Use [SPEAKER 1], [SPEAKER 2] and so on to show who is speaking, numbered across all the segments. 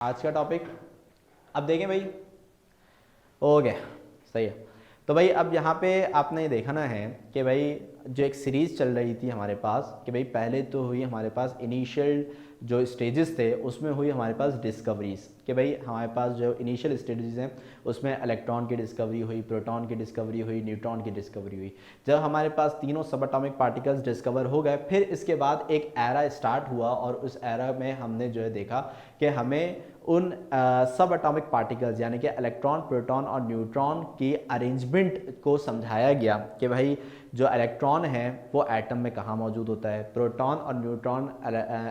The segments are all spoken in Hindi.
[SPEAKER 1] आज का टॉपिक अब देखें भाई। हो गया, सही है। तो भाई अब यहाँ पे आपने देखा ना है कि भाई जो एक सीरीज़ चल रही थी हमारे पास कि भाई पहले तो हुई हमारे पास इनिशियल जो स्टेजेस थे उसमें हुई हमारे पास डिस्कवरीज कि भाई हमारे पास जो इनिशियल स्टेजेस हैं उसमें इलेक्ट्रॉन की डिस्कवरी हुई, प्रोटॉन की डिस्कवरी हुई, न्यूट्रॉन की डिस्कवरी हुई। जब हमारे पास तीनों सब एटॉमिक पार्टिकल्स डिस्कवर हो गए फिर इसके बाद एक एरा स्टार्ट हुआ और उस एरा में हमने जो है देखा कि हमें उन सब एटॉमिक पार्टिकल्स यानी कि इलेक्ट्रॉन, प्रोटॉन और न्यूट्रॉन की अरेंजमेंट को समझाया गया कि भाई जो इलेक्ट्रॉन है वो एटम में कहाँ मौजूद होता है, प्रोटॉन और न्यूट्रॉन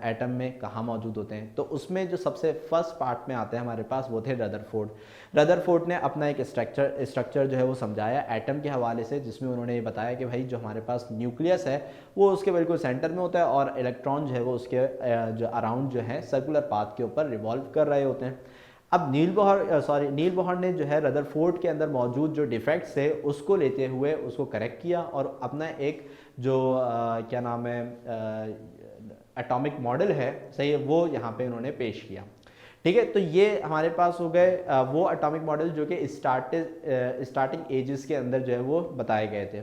[SPEAKER 1] एटम में कहाँ मौजूद होते हैं। तो उसमें जो सबसे फर्स्ट पार्ट में आते हैं हमारे पास वो थे रदरफोर्ड। रदरफोर्ड ने अपना एक स्ट्रक्चर जो है वो समझाया एटम के हवाले से, जिसमें उन्होंने ये बताया कि भाई जो हमारे पास न्यूक्लियस है वो उसके बिल्कुल सेंटर में होता है और इलेक्ट्रॉन जो है वो उसके जो अराउंड जो है सर्कुलर पाथ के ऊपर रिवॉल्व कर रहे होते हैं। अब नील बोहर ने जो है रदरफोर्ड के अंदर मौजूद जो डिफेक्ट्स थे उसको लेते हुए उसको करेक्ट किया और अपना एक जो क्या नाम है एटॉमिक मॉडल है, सही है, वो यहाँ पे उन्होंने पेश किया। ठीक है, तो ये हमारे पास हो गए वो एटॉमिक मॉडल जो कि स्टार्टिंग एजेस के अंदर जो है वो बताए गए थे।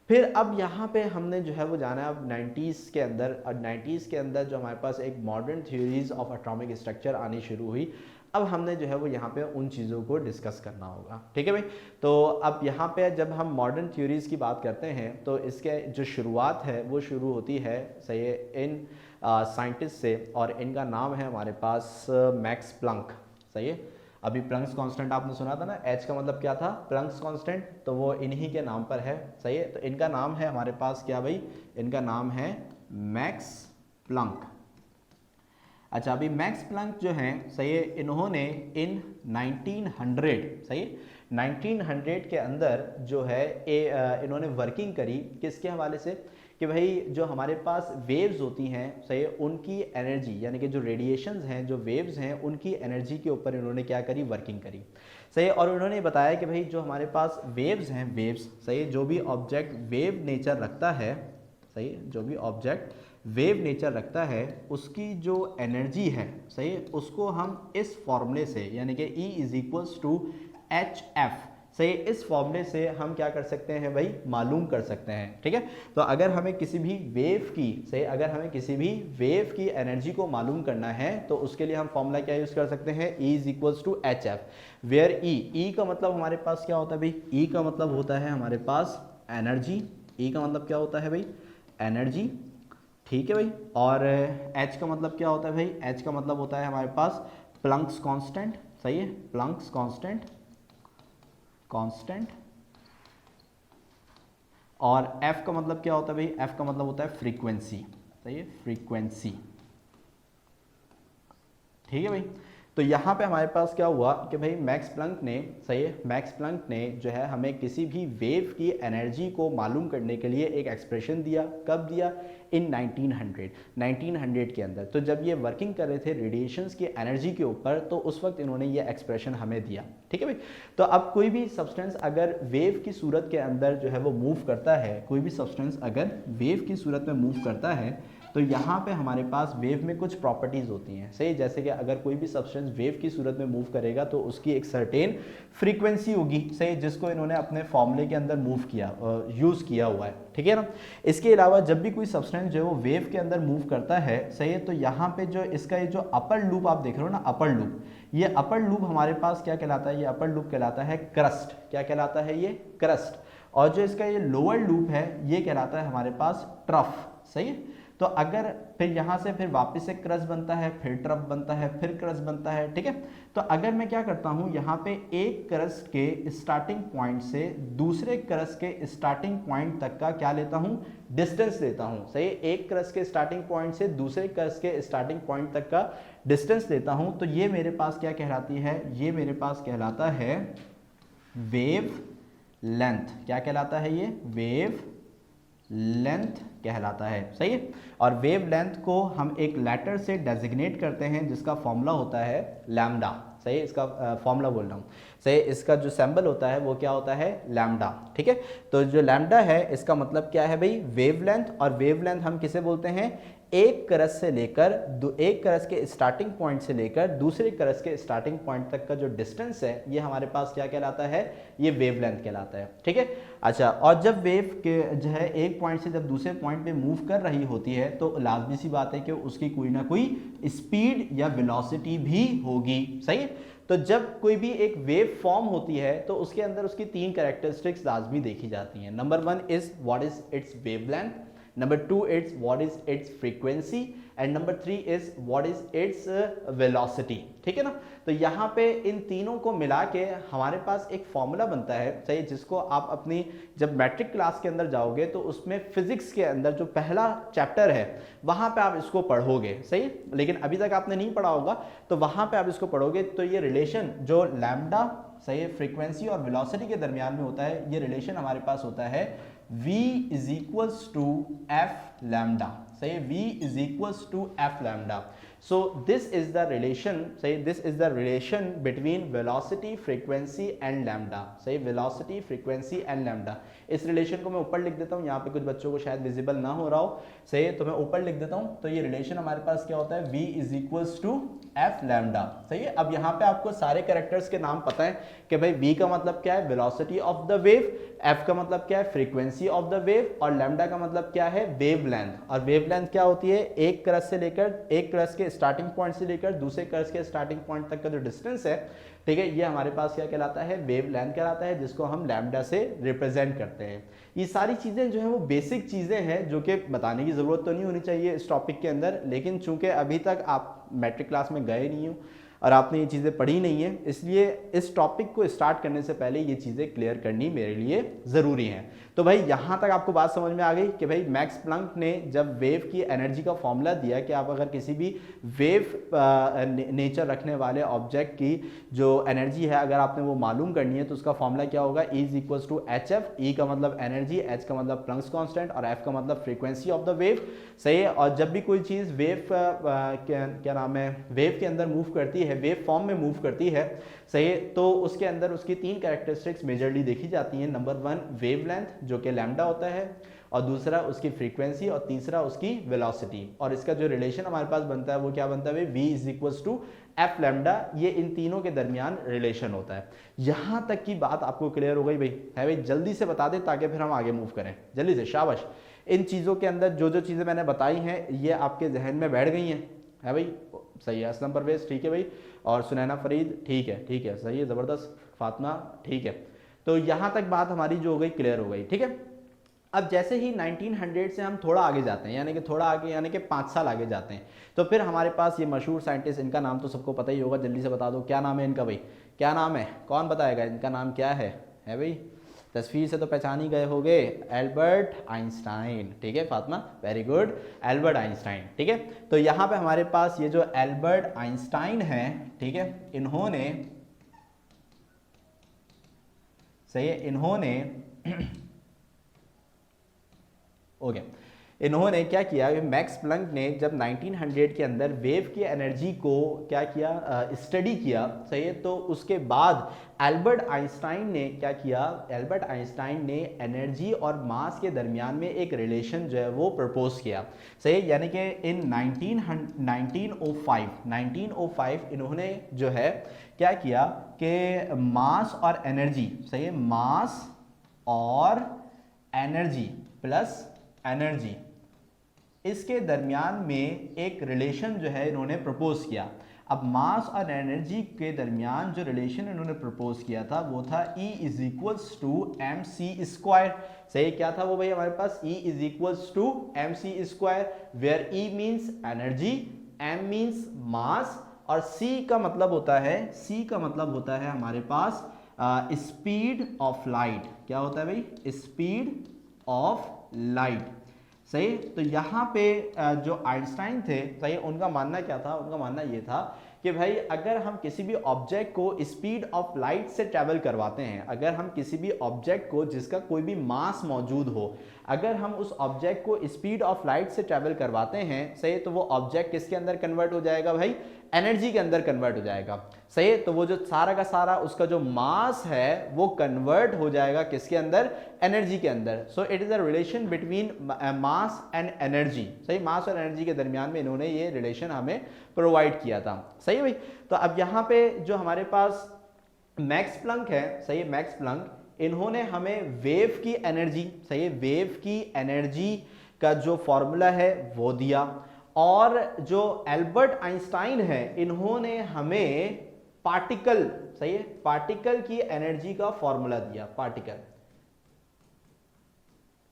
[SPEAKER 1] फिर अब यहाँ पे हमने जो है वो जाना है अब 90s के अंदर, और 90s के अंदर जो हमारे पास एक modern theories of atomic structure आनी शुरू हुई। अब हमने जो है वो यहाँ पे उन चीज़ों को डिस्कस करना होगा। ठीक है भाई, तो अब यहाँ पे जब हम मॉडर्न थ्योरीज की बात करते हैं तो इसके जो शुरुआत है वो शुरू होती है, सही है, इन साइंटिस्ट से, और इनका नाम है हमारे पास मैक्स प्लंक। सही है, अभी प्लंक्स कांस्टेंट आपने सुना था ना, एच का मतलब क्या था, प्लंक्स कांस्टेंट, तो वो इन्हीं के नाम पर है। सही है, तो इनका नाम है हमारे पास क्या भाई, इनका नाम है मैक्स प्लंक। अच्छा, अभी मैक्स प्लंक जो हैं, सही है, इन्होंने इन 1900, सही है, 1900 के अंदर जो है इन्होंने वर्किंग करी किसके हवाले से कि भाई जो हमारे पास वेव्स होती हैं, सही है, उनकी एनर्जी यानी कि जो रेडिएशंस हैं, जो वेव्स हैं, उनकी एनर्जी के ऊपर इन्होंने क्या करी, वर्किंग करी। सही है, और उन्होंने बताया कि भाई जो हमारे पास वेव्स हैं, वेव्स, सही है, जो भी ऑब्जेक्ट वेव नेचर रखता है, सही है, जो भी ऑब्जेक्ट वेव नेचर रखता है उसकी जो एनर्जी है, सही है, उसको हम इस फॉर्मूले से यानी कि E is equals to H F, सही, इस फॉर्मूले से हम क्या कर सकते हैं भाई, मालूम कर सकते हैं। ठीक है, तो अगर हमें किसी भी वेव की, सही, अगर हमें किसी भी वेव की एनर्जी को मालूम करना है तो उसके लिए हम फॉर्मूला क्या यूज कर सकते हैं, E is equals to H F, where E का मतलब हमारे पास क्या होता है भाई, E का मतलब होता है हमारे पास एनर्जी, E का मतलब क्या होता है भाई, एनर्जी। ठीक है भाई, और H का मतलब क्या होता है भाई, H का मतलब होता है हमारे पास प्लंक्स कांस्टेंट, सही है, प्लंक्स कांस्टेंट, और F का मतलब क्या होता है भाई, F का मतलब होता है फ्रीक्वेंसी, सही है, फ्रीक्वेंसी। ठीक है भाई, तो यहाँ पे हमारे पास क्या हुआ कि भाई मैक्स प्लंक ने, सही है, मैक्स प्लंक ने जो है हमें किसी भी वेव की एनर्जी को मालूम करने के लिए एक एक्सप्रेशन दिया। कब दिया, इन 1900 के अंदर। तो जब ये वर्किंग कर रहे थे रेडिएशंस की एनर्जी के ऊपर तो उस वक्त इन्होंने ये एक्सप्रेशन हमें दिया। ठीक है भाई, तो अब कोई भी सब्सटेंस अगर वेव की सूरत के अंदर जो है वो मूव करता है, कोई भी सब्सटेंस अगर वेव की सूरत में मूव करता है तो यहाँ पे हमारे पास वेव में कुछ प्रॉपर्टीज़ होती हैं, सही, जैसे कि अगर कोई भी सब्सटेंस वेव की सूरत में मूव करेगा तो उसकी एक सर्टेन फ्रीक्वेंसी होगी, सही, जिसको इन्होंने अपने फॉर्मूले के अंदर मूव किया, यूज़ किया हुआ है। ठीक है ना, इसके अलावा जब भी कोई सब्सटेंस जो है वो वेव के अंदर मूव करता है, सही है, तो यहाँ पे जो इसका ये जो अपर लूप आप देख रहे हो ना, अपर लूप, ये अपर लूप हमारे पास क्या कहलाता है, ये अपर लूप कहलाता है क्रस्ट। क्या कहलाता है, ये क्रस्ट। और जो इसका ये लोअर लूप है ये कहलाता है हमारे पास ट्रफ, सही है। तो अगर फिर यहाँ से फिर वापस से क्रस्ट बनता है, फिर ट्रफ बनता है, फिर क्रस्ट बनता है। ठीक है, तो अगर मैं क्या करता हूँ, यहाँ पे एक क्रस्ट के स्टार्टिंग पॉइंट से दूसरे क्रस्ट के स्टार्टिंग पॉइंट तक का क्या लेता हूँ, डिस्टेंस लेता हूँ, सही, एक क्रस्ट के स्टार्टिंग पॉइंट से दूसरे क्रस्ट के स्टार्टिंग पॉइंट तक का डिस्टेंस लेता हूँ, तो ये मेरे पास क्या कहलाती है, ये मेरे पास कहलाता है वेव लेंथ। क्या कहलाता है, ये वेव लेंथ कहलाता है, सही है। और वेव लेंथ को हम एक लेटर से डेजिग्नेट करते हैं जिसका फॉर्मूला होता है लैम्डा, सही, इसका फॉर्मूला बोल रहा हूँ, सही, इसका जो सिंबल होता है वो क्या होता है, लैम्डा। ठीक है, तो जो लैम्डा है इसका मतलब क्या है भाई, वेवलेंथ, और वेवलेंथ हम किसे बोलते हैं, एक करस से लेकर एक करस के स्टार्टिंग पॉइंट से लेकर दूसरे करस के स्टार्टिंग पॉइंट तक का जो डिस्टेंस है ये हमारे पास क्या कहलाता है, ये वेवलेंथ कहलाता है। ठीक है, अच्छा, और जब वेव के जो है एक पॉइंट से जब दूसरे पॉइंट पे मूव कर रही होती है तो लाजमी सी बात है कि उसकी कोई ना कोई स्पीड या वेलोसिटी भी होगी। सही है, तो जब कोई भी एक वेव फॉर्म होती है तो उसके अंदर उसकी तीन कैरेक्टरिस्टिक्स लाजमी देखी जाती हैं। Number 1 is what is it's wavelength, number 2 is what is it's frequency and number 3 is what is its velocity. ठीक है ना, तो यहाँ पे इन तीनों को मिला के हमारे पास एक फॉर्मूला बनता है, सही, जिसको आप अपनी जब मैट्रिक क्लास के अंदर जाओगे तो उसमें फिजिक्स के अंदर जो पहला चैप्टर है वहाँ पे आप इसको पढ़ोगे। सही, लेकिन अभी तक आपने नहीं पढ़ा होगा तो वहाँ पे आप इसको पढ़ोगे तो ये रिलेशन जो लैम्डा, सही, फ्रीक्वेंसी और वेलोसिटी के दरमियान में होता है, ये रिलेशन हमारे पास होता है v is equals to F lambda. सही, v is equals to F lambda. So this is the relation, say this is the relation between velocity, frequency and lambda. सही, velocity, frequency and lambda। इस रिलेशन को मैं ऊपर लिख देता हूँ, यहाँ पे कुछ बच्चों को शायद विजिबल ना हो रहा हो, सही, तो मैं ऊपर लिख देता हूँ। तो ये रिलेशन हमारे पास क्या होता है, v is equals to F lambda. सही है, अब यहाँ पे आपको सारे कैरेक्टर्स के नाम पता है कि भाई v का मतलब क्या है, velocity of the wave, f का मतलब क्या है, फ्रीक्वेंसी ऑफ द वेव, और लैम्डा का मतलब क्या है, वेव लेंथ। और वेव लेंथ क्या होती है, एक क्रस्ट से लेकर एक क्रस्ट के स्टार्टिंग पॉइंट से लेकर दूसरे क्रस्ट के स्टार्टिंग पॉइंट तक का जो डिस्टेंस है, ठीक है, ये हमारे पास क्या कहलाता है, वेव लेंथ कहलाता है, जिसको हम लैम्डा से रिप्रेजेंट करते हैं। ये सारी चीजें जो है वो बेसिक चीजें हैं जो कि बताने की जरूरत तो नहीं होनी चाहिए इस टॉपिक के अंदर, लेकिन चूंकि अभी तक आप मैट्रिक क्लास में गए नहीं हो और आपने ये चीज़ें पढ़ी नहीं है, इसलिए इस टॉपिक को स्टार्ट करने से पहले ये चीज़ें क्लियर करनी मेरे लिए ज़रूरी हैं। तो भाई यहाँ तक आपको बात समझ में आ गई कि भाई मैक्स प्लैंक ने जब वेव की एनर्जी का फॉर्मूला दिया कि आप अगर किसी भी वेव नेचर रखने वाले ऑब्जेक्ट की जो एनर्जी है अगर आपने वो मालूम करनी है तो उसका फॉर्मूला क्या होगा, E is equals to H F. E का मतलब एनर्जी, एच का मतलब प्लैंक्स कांस्टेंट और एफ का मतलब फ्रीक्वेंसी ऑफ द वेव। सही है, और जब भी कोई चीज़ वेव क्या नाम है, वेव के अंदर मूव करती है, वेव फॉर्म में मूव करती है, सही है, तो उसके अंदर उसकी तीन कैरेक्टरिस्टिक्स मेजरली देखी जाती हैं। नंबर 1 वेव लेंथ जो कि लैम्डा होता है, और दूसरा उसकी फ्रीक्वेंसी, और तीसरा उसकी वेलोसिटी। और इसका जो रिलेशन हमारे पास बनता है वो क्या बनता है, v is equals to F lambda. ये इन तीनों के दरमियान रिलेशन होता है। यहाँ तक की बात आपको क्लियर हो गई भाई? है भाई, जल्दी से बता दे ताकि फिर हम आगे मूव करें, जल्दी से, शाबाश। इन चीज़ों के अंदर जो जो चीज़ें मैंने बताई हैं ये आपके जहन में बैठ गई हैं, है भाई? सही है, असलम परवेज ठीक है भाई, और सुनैना फरीद ठीक है, सही है, ज़बरदस्त, फातिमा ठीक है। तो यहाँ तक बात हमारी जो हो गई क्लियर हो गई, ठीक है। अब जैसे ही 1900 से हम थोड़ा आगे जाते हैं, यानी कि थोड़ा आगे, यानी कि 5 साल आगे जाते हैं, तो फिर हमारे पास ये मशहूर साइंटिस्ट, इनका नाम तो सबको पता ही होगा, जल्दी से बता दो क्या नाम है इनका भाई, क्या नाम है, कौन बताएगा इनका नाम क्या है भाई? तस्वीर से तो पहचान ही गए होंगे, एल्बर्ट आइंस्टाइन। ठीक है Fatima, very good, Albert Einstein. ठीक है, तो यहाँ पे हमारे पास ये जो एल्बर्ट आइंस्टाइन है, ठीक है, इन्होंने, सही है, इन्होंने ओके इन्होंने क्या किया, मैक्स प्लैंक ने जब 1900 के अंदर वेव की एनर्जी को क्या किया, स्टडी किया, सही है, तो उसके बाद एल्बर्ट आइंस्टाइन ने क्या किया, एल्बर्ट आइंस्टाइन ने एनर्जी और मास के दरमियान में एक रिलेशन जो है वो प्रपोज किया, सही है, यानी कि इन 1905 इन्होंने जो है क्या किया कि मास और एनर्जी, सही है, मास और एनर्जी प्लस एनर्जी, इसके दरमियान में एक रिलेशन जो है इन्होंने प्रपोज किया। अब मास और एनर्जी के दरमियान जो रिलेशन इन्होंने प्रपोज किया था वो था E is equals to M C square. सही, क्या था वो भाई हमारे पास, E is equals to M C square, where E means energy, M means mass, और C का मतलब होता है, हमारे पास स्पीड ऑफ लाइट। क्या होता है भाई, स्पीड ऑफ लाइट। सही, तो यहाँ पे जो आइंस्टाइन थे, सही, उनका मानना क्या था, उनका मानना ये था कि भाई अगर हम किसी भी ऑब्जेक्ट को स्पीड ऑफ लाइट से ट्रैवल करवाते हैं, अगर हम किसी भी ऑब्जेक्ट को जिसका कोई भी मास मौजूद हो, अगर हम उस ऑब्जेक्ट को स्पीड ऑफ लाइट से ट्रेवल करवाते हैं, सही, तो वो ऑब्जेक्ट किसके अंदर कन्वर्ट हो जाएगा भाई, एनर्जी के अंदर कन्वर्ट हो जाएगा, सही। तो वो जो सारा का सारा उसका जो मास है वो कन्वर्ट हो जाएगा किसके अंदर, एनर्जी के अंदर। So it is a relation between mass and energy, सही, मास और एनर्जी के दरमियान में इन्होंने ये रिलेशन हमें प्रोवाइड किया था, सही भाई। तो अब यहाँ पे जो हमारे पास मैक्स प्लैंक है, सही, मैक्स प्लैंक, इन्होंने हमें वेव की एनर्जी, सही, वेव की एनर्जी का जो फॉर्मूला है वो दिया, और जो एल्बर्ट आइंस्टाइन है इन्होंने हमें पार्टिकल, सही है, पार्टिकल की एनर्जी का फॉर्मूला दिया, पार्टिकल,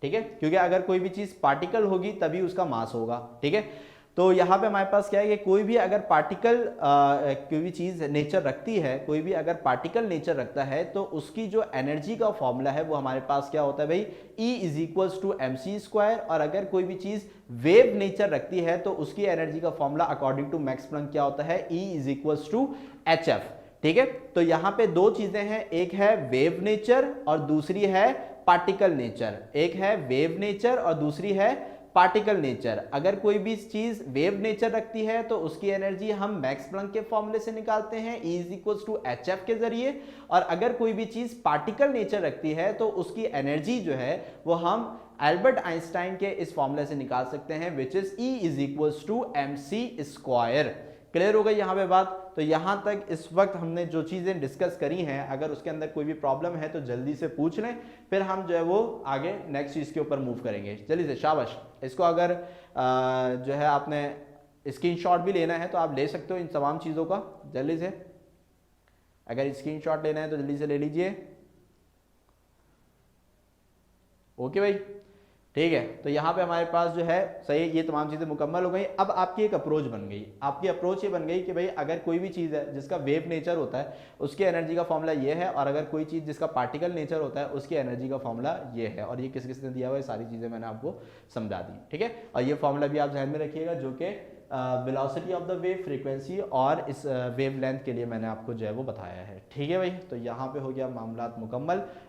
[SPEAKER 1] ठीक है, क्योंकि अगर कोई भी चीज पार्टिकल होगी तभी उसका मास होगा, ठीक है। तो यहाँ पे हमारे पास क्या है कि कोई भी अगर पार्टिकल कोई भी चीज नेचर रखती है, कोई भी अगर पार्टिकल नेचर रखता है तो उसकी जो एनर्जी का फॉर्मूला है वो हमारे पास क्या होता है भाई, E is equals to mc²। और अगर कोई भी चीज वेव नेचर रखती है तो उसकी एनर्जी का formula according to Max Planck क्या होता है, E is equals to hf, ठीक है। तो यहाँ पे दो चीजें हैं, एक है वेव नेचर और दूसरी है पार्टिकल नेचर, एक है वेव नेचर और दूसरी है पार्टिकल नेचर। अगर कोई भी चीज वेव नेचर रखती है तो उसकी एनर्जी हम मैक्स प्लैंक के फॉर्मूले से निकालते हैं, E is equals to hf के जरिए। और अगर कोई भी चीज पार्टिकल नेचर रखती है तो उसकी एनर्जी जो है वो हम एल्बर्ट आइंस्टाइन के इस फॉर्मूले से निकाल सकते हैं, which is E is equals to mc²। Clear हो गई यहाँ पे बात। तो यहाँ तक इस वक्त हमने जो चीज़ें डिस्कस करी हैं, अगर उसके अंदर कोई भी प्रॉब्लम है तो जल्दी से पूछ लें, फिर हम जो है वो आगे नेक्स्ट चीज़ के ऊपर मूव करेंगे। जल्दी से शाबाश। इसको अगर जो है आपने स्क्रीनशॉट भी लेना है तो आप ले सकते हो इन तमाम चीज़ों का, जल्दी से अगर स्क्रीनशॉट लेना है तो जल्दी से ले लीजिए। ओके भाई, ठीक है। तो यहाँ पे हमारे पास जो है सही ये तमाम चीज़ें मुकम्मल हो गई। अब आपकी एक अप्रोच बन गई, आपकी अप्रोच ये बन गई कि भाई अगर कोई भी चीज़ है जिसका वेव नेचर होता है उसकी एनर्जी का फॉर्मूला ये है, और अगर कोई चीज़ जिसका पार्टिकल नेचर होता है उसकी एनर्जी का फॉर्मूला ये है, और ये किस किस ने दिया हुआ है, सारी चीज़ें मैंने आपको समझा दी, ठीक है। और ये फॉर्मूला भी आप ध्यान में रखिएगा, जो कि velocity of the wave, frequency और इस वेव लेंथ के लिए मैंने आपको जो है वो बताया है, ठीक है भाई। तो यहाँ पे हो गया मामला मुकम्मल।